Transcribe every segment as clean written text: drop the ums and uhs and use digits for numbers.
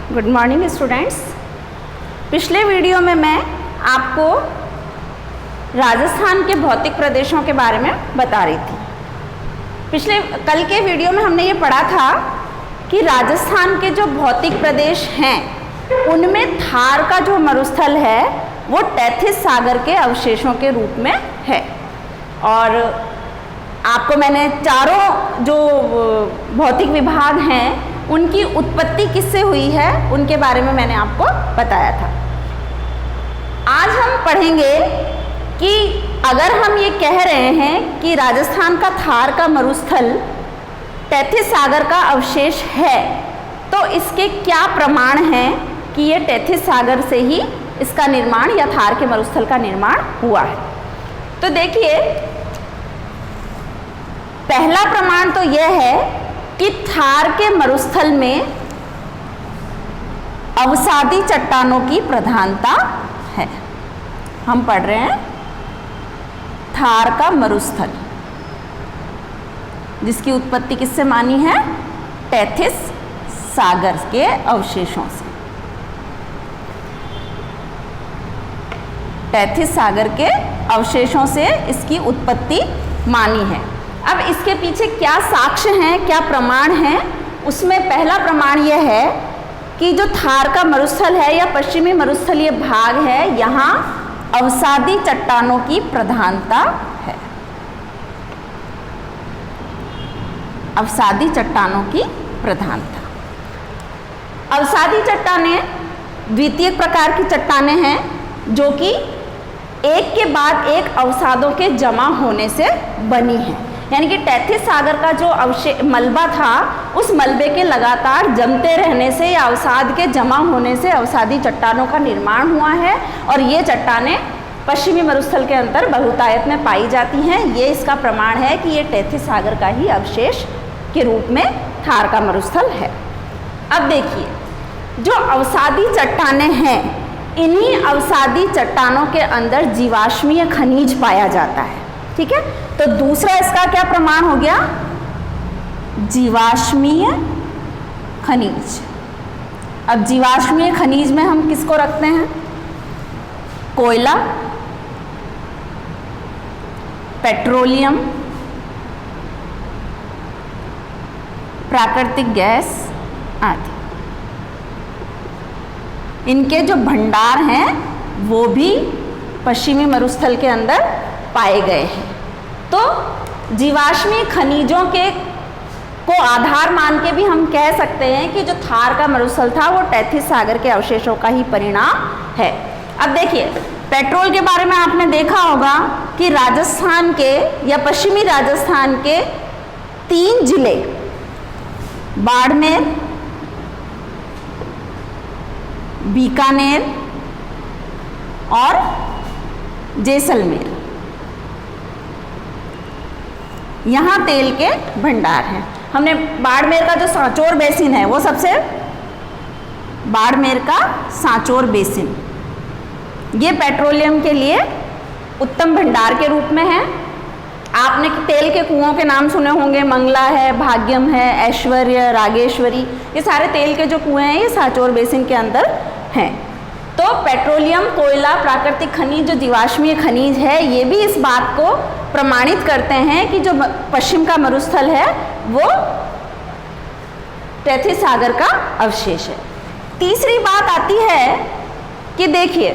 Good morning students. पिछले video में मैं आपको राजस्थान के भौतिक प्रदेशों के बारे में बता रही थी। कल के वीडियो में हमने ये पढ़ा था कि राजस्थान के जो भौतिक प्रदेश हैं उनमें थार का जो मरुस्थल है वो तैथिस सागर के अवशेषों के रूप में है। और आपको मैंने चारों जो भौतिक विभाग हैं उनकी उत्पत्ति किससे हुई है उनके बारे में मैंने आपको बताया था। आज हम पढ़ेंगे कि अगर हम ये कह रहे हैं कि राजस्थान का थार का मरुस्थल तैथिस सागर का अवशेष है तो इसके क्या प्रमाण हैं कि ये तैथिस सागर से ही इसका निर्माण या थार के मरुस्थल का निर्माण हुआ है। तो देखिए, पहला प्रमाण तो यह है कि थार के मरुस्थल में अवसादी चट्टानों की प्रधानता है। हम पढ़ रहे हैं थार का मरुस्थल जिसकी उत्पत्ति किससे मानी है? तैथिस सागर के अवशेषों से। तैथिस सागर के अवशेषों से इसकी उत्पत्ति मानी है। अब इसके पीछे क्या साक्ष्य हैं, क्या प्रमाण हैं? उसमें पहला प्रमाण यह है कि जो थार का मरुस्थल है या पश्चिमी मरुस्थलीय भाग है, यहाँ अवसादी चट्टानों की प्रधानता है। अवसादी चट्टानों की प्रधानता। अवसादी चट्टानें द्वितीय प्रकार की चट्टानें हैं जो कि एक के बाद एक अवसादों के जमा होने से बनी है। यानी कि तैथिस सागर का जो मलबा था उस मलबे के लगातार जमते रहने से या अवसाद के जमा होने से अवसादी चट्टानों का निर्माण हुआ है। और ये चट्टानें पश्चिमी मरुस्थल के अंदर बहुतायत में पाई जाती हैं। ये इसका प्रमाण है कि ये तैथिस सागर का ही अवशेष के रूप में थार का मरुस्थल है। अब देखिए, जो अवसादी चट्टानें हैं, इन्हीं अवसादी चट्टानों के अंदर जीवाश्मीय खनिज पाया जाता है। ठीक है, तो दूसरा इसका क्या प्रमाण हो गया? जीवाश्मीय खनिज। अब जीवाश्मीय खनिज में हम किसको रखते हैं? कोयला, पेट्रोलियम, प्राकृतिक गैस आदि। इनके जो भंडार हैं वो भी पश्चिमी मरुस्थल के अंदर पाए गए हैं। तो जीवाश्मीय खनिजों को आधार मान के भी हम कह सकते हैं कि जो थार का मरुस्थल था वो तैथिस सागर के अवशेषों का ही परिणाम है। अब देखिए, पेट्रोल के बारे में आपने देखा होगा कि राजस्थान के या पश्चिमी राजस्थान के 3 जिले बाड़मेर, बीकानेर और जैसलमेर, यहाँ तेल के भंडार हैं। हमने बाड़मेर का जो सांचौर बेसिन है वो सबसे बाड़मेर का सांचौर बेसिन ये पेट्रोलियम के लिए उत्तम भंडार के रूप में है। आपने तेल के कुओं के नाम सुने होंगे, मंगला है, भाग्यम है, ऐश्वर्य, रागेश्वरी, ये सारे तेल के जो कुएं हैं ये सांचौर बेसिन के अंदर हैं। तो पेट्रोलियम, कोयला, प्राकृतिक खनिज, जो जीवाश्मीय खनिज है, ये भी इस बात को प्रमाणित करते हैं कि जो पश्चिम का मरुस्थल है वो तैथिस सागर का अवशेष है। तीसरी बात आती है कि देखिए,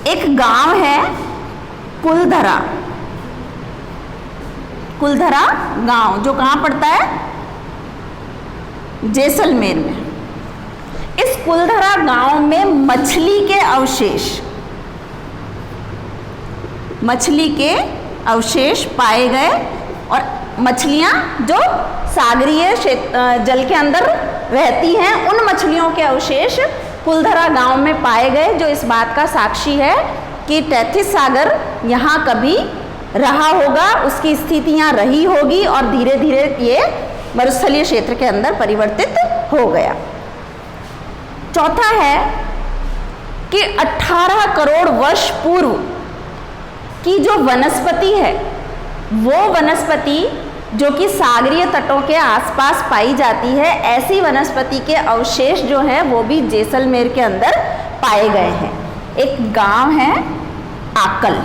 एक गांव है कुलधरा। कुलधरा गांव जो कहाँ पड़ता है? जैसलमेर में। इस कुलधरा गांव में मछली के अवशेष पाए गए और मछलियां जो सागरीय जल के अंदर रहती हैं उन मछलियों के अवशेष कुलधरा गांव में पाए गए, जो इस बात का साक्षी है कि तैथिस सागर यहाँ कभी रहा होगा, उसकी स्थितियाँ रही होगी और धीरे धीरे ये मरुस्थलीय क्षेत्र के अंदर परिवर्तित हो गया। चौथा है कि 18 करोड़ वर्ष पूर्व की जो वनस्पति है वो वनस्पति जो कि सागरीय तटों के आसपास पाई जाती है, ऐसी वनस्पति के अवशेष जो हैं वो भी जैसलमेर के अंदर पाए गए हैं। एक गांव है आकल।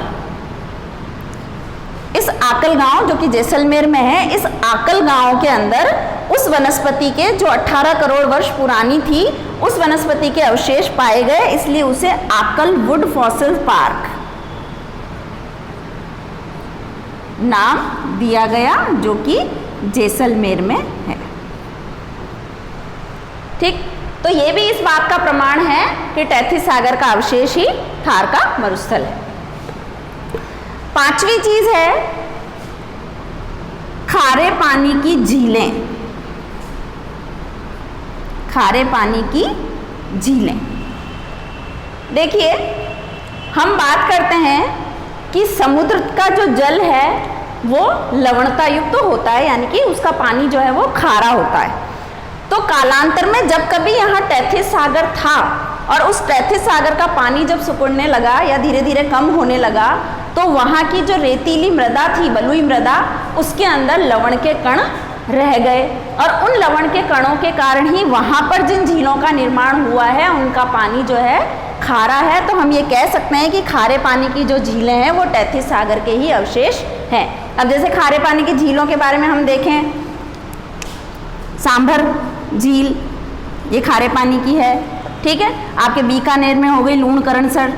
इस आकल गांव जो कि जैसलमेर में है, इस आकल गांव के अंदर उस वनस्पति के जो 18 करोड़ वर्ष पुरानी थी, उस वनस्पति के अवशेष पाए गए, इसलिए उसे आकल वुड फॉसिल पार्क नाम दिया गया, जो कि जैसलमेर में है। ठीक, तो ये भी इस बात का प्रमाण है कि तैथिस सागर का अवशेष ही थार का मरुस्थल है। पांचवी चीज है खारे पानी की झीलें। खारे पानी की झीलें, देखिए हम बात करते हैं कि समुद्र का जो जल है वो लवणता युक्त तो होता है, यानी कि उसका पानी जो है वो खारा होता है। तो कालांतर में जब कभी यहाँ तैथिस सागर था और उस तैथिस सागर का पानी जब सिकुड़ने लगा या धीरे धीरे कम होने लगा, तो वहाँ की जो रेतीली मृदा थी, बलुई मृदा, उसके अंदर लवण के कण रह गए और उन लवण के कणों के कारण ही वहाँ पर जिन झीलों का निर्माण हुआ है उनका पानी जो है खारा है। तो हम ये कह सकते हैं कि खारे पानी की जो झीलें हैं वो तैथिस सागर के ही अवशेष हैं। अब जैसे खारे पानी की झीलों के बारे में हम देखें, सांभर झील ये खारे पानी की है, ठीक है। आपके बीकानेर में हो गई लूणकरणसर,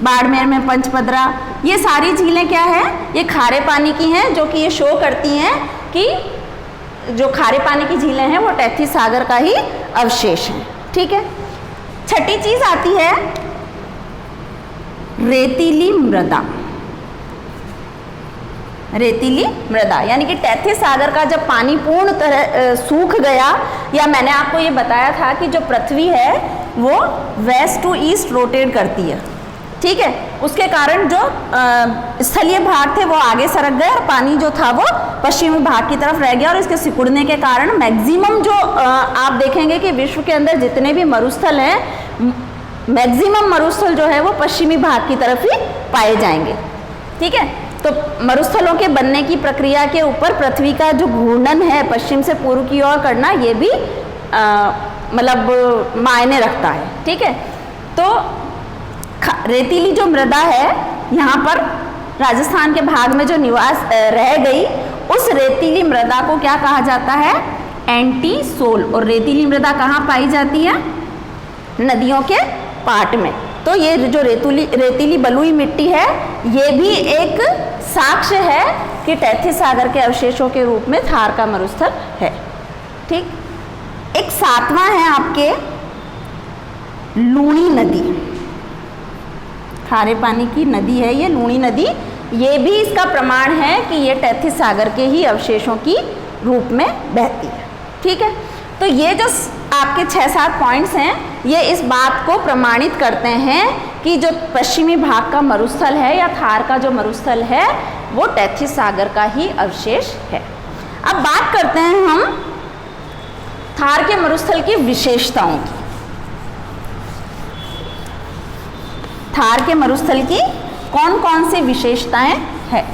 बाड़मेर में पंचपदरा, ये सारी झीलें क्या है, ये खारे पानी की हैं, जो कि ये शो करती हैं कि जो खारे पानी की झीलें हैं वो तैथिस सागर का ही अवशेष हैं, ठीक है। छठी चीज आती है रेतीली मृदा। रेतीली मृदा यानी कि तैथिस सागर का जब पानी पूर्ण तरह सूख गया, या मैंने आपको ये बताया था कि जो पृथ्वी है वो वेस्ट टू ईस्ट रोटेट करती है, ठीक है। उसके कारण जो स्थलीय भाग थे वो आगे सरक गए और पानी जो था वो पश्चिमी भाग की तरफ रह गया, और इसके सिकुड़ने के कारण मैक्सिमम जो आप देखेंगे कि विश्व के अंदर जितने भी मरुस्थल हैं, मैक्सिमम मरुस्थल जो है वो पश्चिमी भाग की तरफ ही पाए जाएंगे, ठीक है। तो मरुस्थलों के बनने की प्रक्रिया के ऊपर पृथ्वी का जो घूर्णन है पश्चिम से पूर्व की ओर करना, ये भी मतलब मायने रखता है, ठीक है। तो रेतीली जो मृदा है यहाँ पर राजस्थान के भाग में जो निवास रह गई, उस रेतीली मृदा को क्या कहा जाता है, एंटी सोल। और रेतीली मृदा कहाँ पाई जाती है, नदियों के पाट में। तो ये जो रेतीली बलुई मिट्टी है, ये भी एक साक्ष्य है कि तैथिस सागर के अवशेषों के रूप में थार का मरुस्थल है, ठीक। एक सातवां है आपके लूणी नदी। खारे पानी की नदी है ये लूणी नदी, ये भी इसका प्रमाण है कि ये तैथिस सागर के ही अवशेषों की रूप में बहती है, ठीक है। तो ये जो आपके 6-7 पॉइंट्स हैं, ये इस बात को प्रमाणित करते हैं कि जो पश्चिमी भाग का मरुस्थल है या थार का जो मरुस्थल है वो तैथिस सागर का ही अवशेष है। अब बात करते हैं हम थार के मरुस्थल की विशेषताओं की। थार के मरुस्थल की कौन कौन सी विशेषताएं हैं?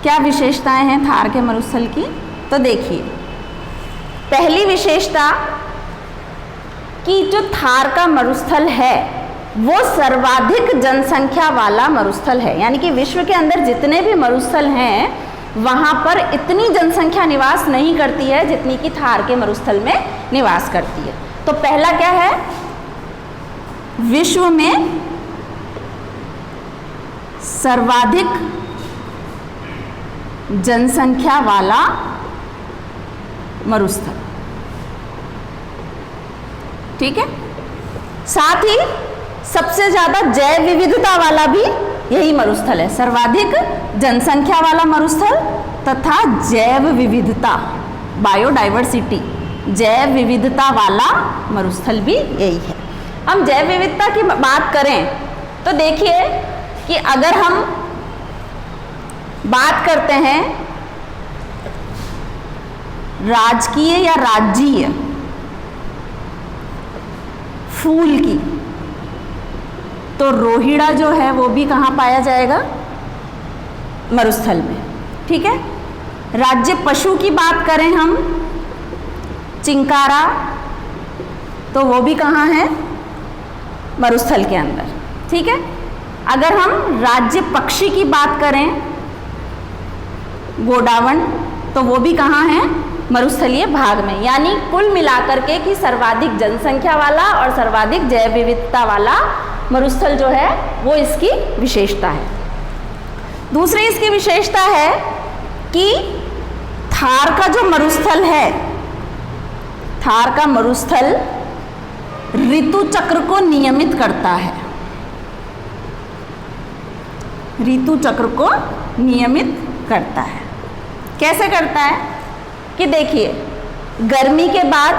क्या विशेषताएं हैं थार के मरुस्थल की? तो देखिए, पहली विशेषता कि जो थार का मरुस्थल है वो सर्वाधिक जनसंख्या वाला मरुस्थल है, यानी कि विश्व के अंदर जितने भी मरुस्थल हैं वहाँ पर इतनी जनसंख्या निवास नहीं करती है जितनी कि थार के मरुस्थल में निवास करती है। तो पहला क्या है, विश्व में सर्वाधिक जनसंख्या वाला मरुस्थल, ठीक है। साथ ही सबसे ज्यादा जैव विविधता वाला भी यही मरुस्थल है। सर्वाधिक जनसंख्या वाला मरुस्थल तथा जैव विविधता, बायोडाइवर्सिटी, जैव विविधता वाला मरुस्थल भी यही है। हम जैव विविधता की बात करें तो देखिए कि अगर हम बात करते हैं राजकीय या राज्यीय फूल की, तो रोहिड़ा जो है वो भी कहाँ पाया जाएगा? मरुस्थल में। ठीक है। राज्य पशु की बात करें हम, चिंकारा, तो वो भी कहाँ है? मरुस्थल के अंदर। ठीक है। अगर हम राज्य पक्षी की बात करें, गोडावण, तो वो भी कहाँ है? मरुस्थलीय भाग में। यानी कुल मिलाकर के कि सर्वाधिक जनसंख्या वाला और सर्वाधिक जैव विविधता वाला मरुस्थल जो है वो इसकी विशेषता है। दूसरी इसकी विशेषता है कि थार का जो मरुस्थल है, थार का मरुस्थल ऋतु चक्र को नियमित करता है। ऋतु चक्र को नियमित करता है। कैसे करता है? कि देखिए, गर्मी के बाद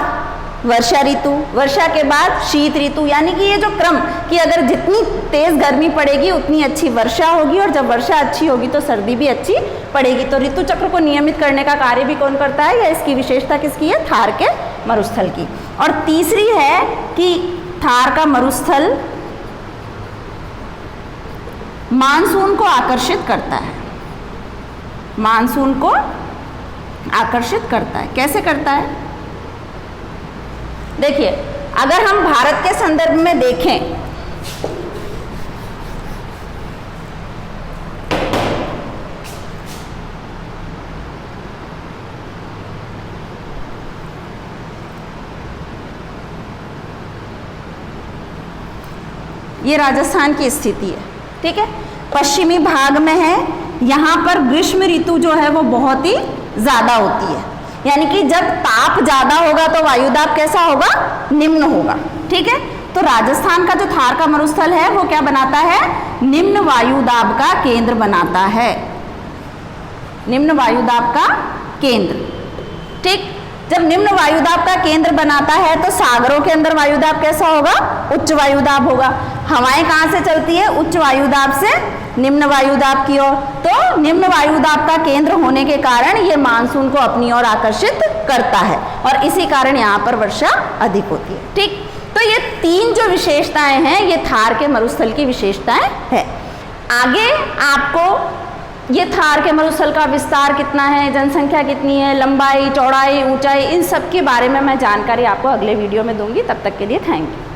वर्षा ऋतु, वर्षा के बाद शीत ऋतु, यानी कि ये जो क्रम कि अगर जितनी तेज गर्मी पड़ेगी उतनी अच्छी वर्षा होगी, और जब वर्षा अच्छी होगी तो सर्दी भी अच्छी पड़ेगी। तो ऋतु चक्र को नियमित करने का कार्य भी कौन करता है? या इसकी विशेषता किसकी है? थार के मरुस्थल की। और तीसरी है कि थार का मरुस्थल मानसून को आकर्षित करता है। मानसून को आकर्षित करता है। कैसे करता है? देखिए, अगर हम भारत के संदर्भ में देखें, ये राजस्थान की स्थिति है। ठीक है। पश्चिमी भाग में है, यहाँ पर ग्रीष्म ऋतु जो है वो बहुत ही ज़्यादा होती है, यानी कि जब ताप ज़्यादा होगा तो वायुदाब कैसा होगा? निम्न होगा। ठीक है। तो राजस्थान का जो थार का मरुस्थल है वो क्या बनाता है? निम्न वायुदाब का केंद्र बनाता है। निम्न वायुदाब का केंद्र। ठीक। जब निम्न वायुदाब का केंद्र बनाता है तो सागरों के अंदर वायुदाब कैसा होगा? उच्च वायुदाब होगा। हवाएं कहाँ से चलती है? उच्च वायुदाब से निम्न वायुदाब की ओर। तो निम्न वायुदाब का केंद्र होने के कारण ये मानसून को अपनी ओर आकर्षित करता है, और इसी कारण यहाँ पर वर्षा अधिक होती है। ठीक। तो ये तीन जो विशेषताएं हैं ये थार के मरुस्थल की विशेषताएं हैं। आगे आपको ये थार के मरुस्थल का विस्तार कितना है, जनसंख्या कितनी है, लंबाई, चौड़ाई, ऊंचाई, इन सब के बारे में मैं जानकारी आपको अगले वीडियो में दूंगी। तब तक के लिए थैंक यू।